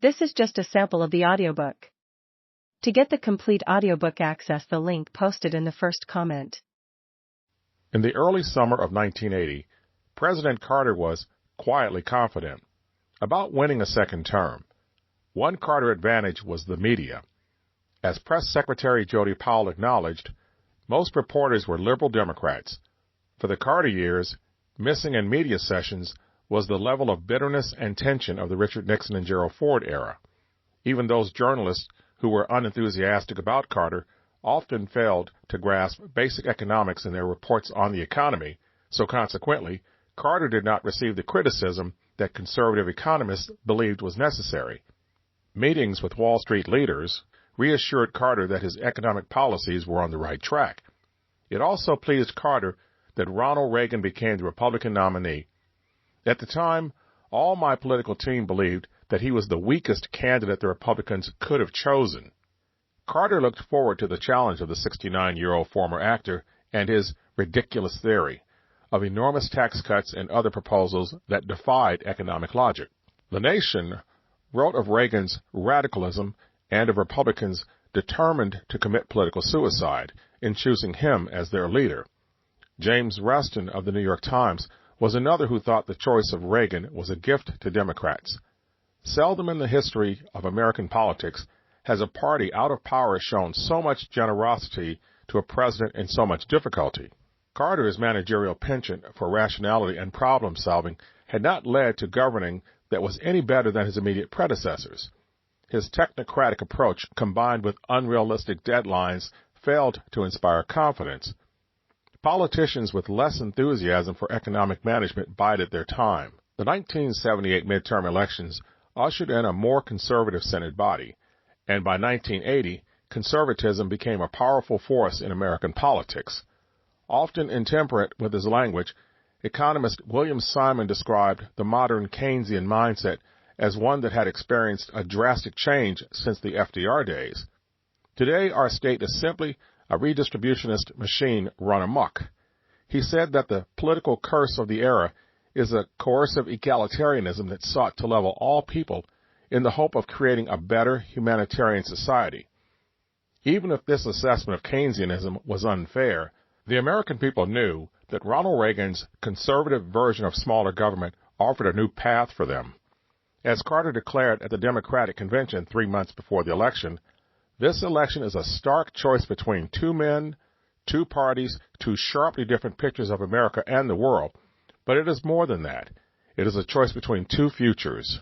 This is just a sample of the audiobook. To get the complete audiobook, access the link posted in the first comment. In the early summer of 1980, President Carter was quietly confident about winning a second term. One Carter advantage was the media. As Press Secretary Jody Powell acknowledged, most reporters were liberal Democrats. For the Carter years, missing in media sessions was the level of bitterness and tension of the Richard Nixon and Gerald Ford era. Even those journalists who were unenthusiastic about Carter often failed to grasp basic economics in their reports on the economy, so consequently, Carter did not receive the criticism that conservative economists believed was necessary. Meetings with Wall Street leaders reassured Carter that his economic policies were on the right track. It also pleased Carter that Ronald Reagan became the Republican nominee. At the time, all my political team believed that he was the weakest candidate the Republicans could have chosen. Carter looked forward to the challenge of the 69-year-old former actor and his ridiculous theory of enormous tax cuts and other proposals that defied economic logic. The Nation wrote of Reagan's radicalism and of Republicans determined to commit political suicide in choosing him as their leader. James Reston of the New York Times was another who thought the choice of Reagan was a gift to Democrats. Seldom in the history of American politics has a party out of power shown so much generosity to a president in so much difficulty. Carter's managerial penchant for rationality and problem-solving had not led to governing that was any better than his immediate predecessors. His technocratic approach, combined with unrealistic deadlines, failed to inspire confidence. Politicians with less enthusiasm for economic management bided their time. The 1978 midterm elections ushered in a more conservative Senate body, and by 1980, conservatism became a powerful force in American politics. Often intemperate with his language, economist William Simon described the modern Keynesian mindset as one that had experienced a drastic change since the FDR days. Today, our state is simply a redistributionist machine run amok. He said that the political curse of the era is a coercive egalitarianism that sought to level all people in the hope of creating a better humanitarian society. Even if this assessment of Keynesianism was unfair, the American people knew that Ronald Reagan's conservative version of smaller government offered a new path for them. As Carter declared at the Democratic Convention 3 months before the election, this election is a stark choice between two men, two parties, two sharply different pictures of America and the world. But it is more than that. It is a choice between two futures.